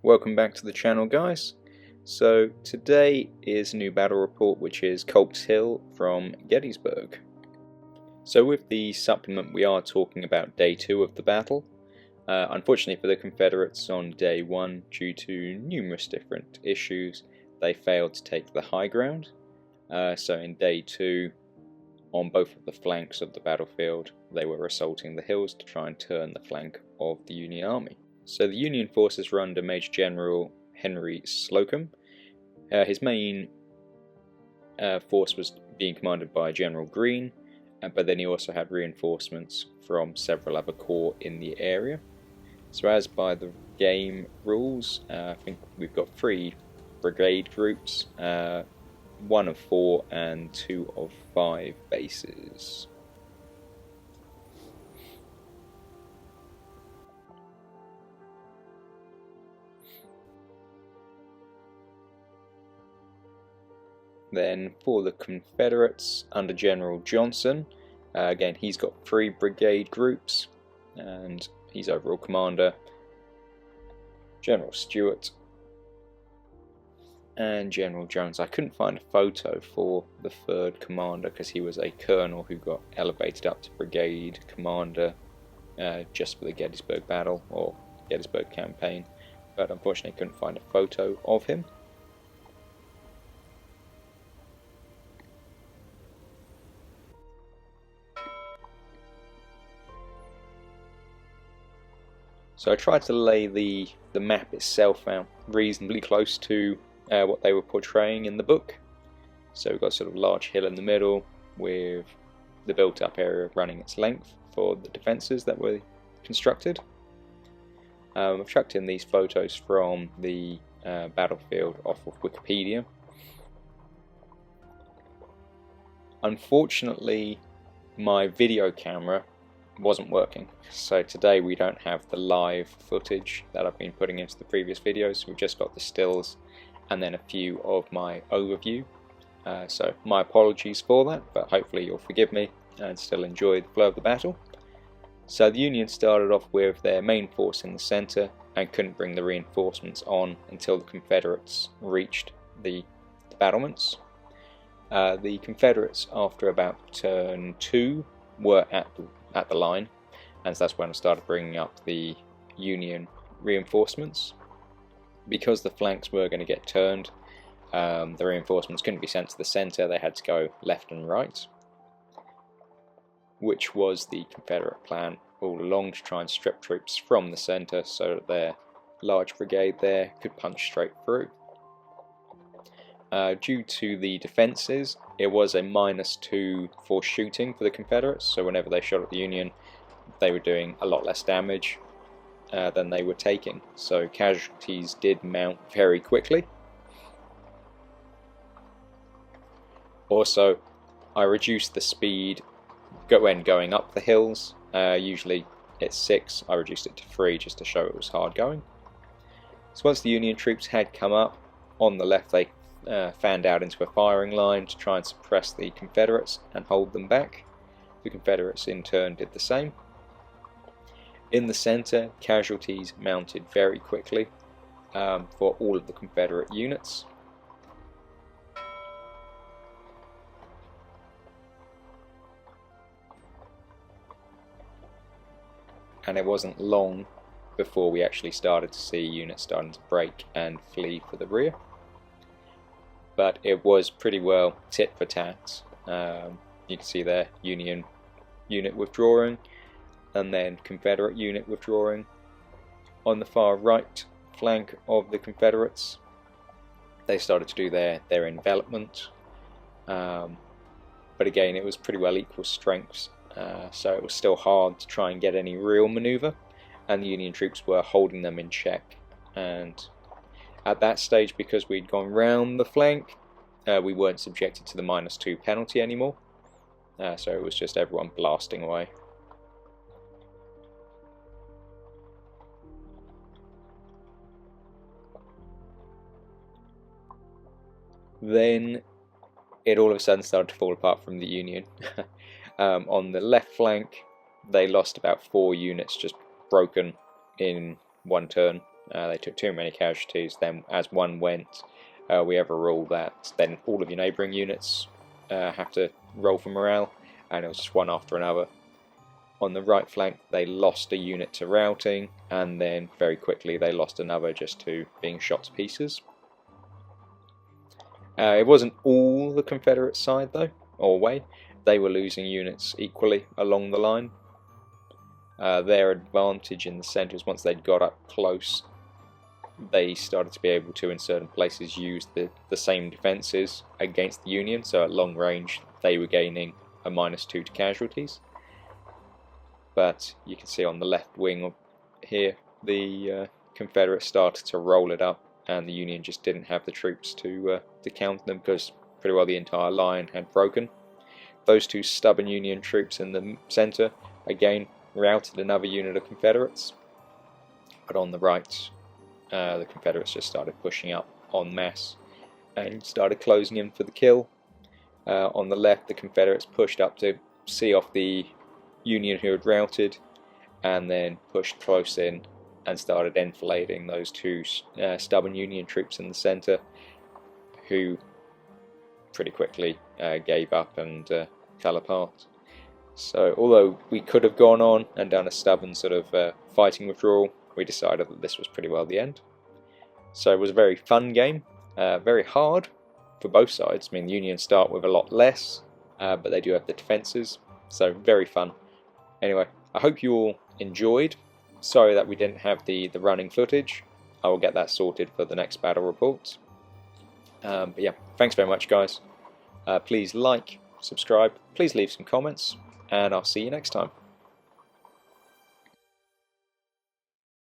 Welcome back to the channel, guys. So today is a new battle report, which is Culps Hill from Gettysburg. So with the supplement we are talking about day 2 of the battle. Unfortunately for the Confederates, on day 1, due to numerous different issues, they failed to take the high ground. So in day 2, on both of the flanks of the battlefield, they were assaulting the hills to try and turn the flank of the Union Army. So the Union forces were under Major General Henry Slocum. His main force was being commanded by General Greene, but then he also had reinforcements from several other corps in the area. So as by the game rules, I think we've got 3 brigade groups, 1 of 4 and 2 of 5 bases. Then for the Confederates, under General Johnson, again he's got 3 brigade groups, and he's overall commander. General Stewart and General Jones. I couldn't find a photo for the 3rd commander because he was a colonel who got elevated up to brigade commander just for the Gettysburg battle or Gettysburg campaign, but unfortunately couldn't find a photo of him. So I tried to lay the map itself out reasonably close to what they were portraying in the book. So we've got sort of a large hill in the middle with the built-up area running its length for the defences that were constructed. I've chucked in these photos from the battlefield off of Wikipedia. Unfortunately, my video camera wasn't working, so today we don't have the live footage that I've been putting into the previous videos. We've just got the stills and then a few of my overview, so my apologies for that, but hopefully you'll forgive me and still enjoy the flow of the battle. So the Union started off with their main force in the centre and couldn't bring the reinforcements on until the Confederates reached the battlements. The Confederates, after about turn 2, were at the line, and so that's when I started bringing up the Union reinforcements. Because the flanks were going to get turned, the reinforcements couldn't be sent to the centre, they had to go left and right, which was the Confederate plan all along, to try and strip troops from the centre so that their large brigade there could punch straight through. Due to the defences, it was a -2 for shooting for the Confederates, so whenever they shot at the Union they were doing a lot less damage than they were taking, so casualties did mount very quickly. Also, I reduced the speed when going up the hills. Usually it's 6, I reduced it to 3 just to show it was hard going. So once the Union troops had come up, on the left they fanned out into a firing line to try and suppress the Confederates and hold them back. The Confederates in turn did the same. In the centre, casualties mounted very quickly for all of the Confederate units. And it wasn't long before we actually started to see units starting to break and flee for the rear. But it was pretty well tit for tat. You can see there, Union unit withdrawing, and then Confederate unit withdrawing. On the far right flank of the Confederates, they started to do their envelopment, but again it was pretty well equal strengths, so it was still hard to try and get any real manoeuvre, and the Union troops were holding them in check. And at that stage, because we'd gone round the flank, we weren't subjected to the -2 penalty anymore, so it was just everyone blasting away. Then it all of a sudden started to fall apart from the Union. On the left flank, they lost about 4 units just broken in one turn, They took too many casualties. Then as one went, we have a rule that then all of your neighbouring units have to roll for morale, and it was just one after another. On the right flank they lost a unit to routing, and then very quickly they lost another just to being shot to pieces. It wasn't all the Confederate side though, or way. They were losing units equally along the line. Their advantage in the centre is once they'd got up close, they started to be able to in certain places use the same defences against the Union, so at long range they were gaining a -2 to casualties. But you can see on the left wing here, the Confederates started to roll it up, and the Union just didn't have the troops to counter them because pretty well the entire line had broken. Those two stubborn Union troops in the centre again routed another unit of Confederates, but on the right the Confederates just started pushing up en masse and started closing in for the kill. On the left the Confederates pushed up to see off the Union who had routed, and then pushed close in and started enfilading those two stubborn Union troops in the centre, who pretty quickly gave up and fell apart. So although we could have gone on and done a stubborn sort of fighting withdrawal, we decided that this was pretty well the end. So it was a very fun game, very hard for both sides. I mean, the Union start with a lot less, but they do have the defences, so very fun. Anyway, I hope you all enjoyed. Sorry that we didn't have the running footage. I will get that sorted for the next battle report. But yeah, thanks very much guys. Please like, subscribe, please leave some comments, and I'll see you next time.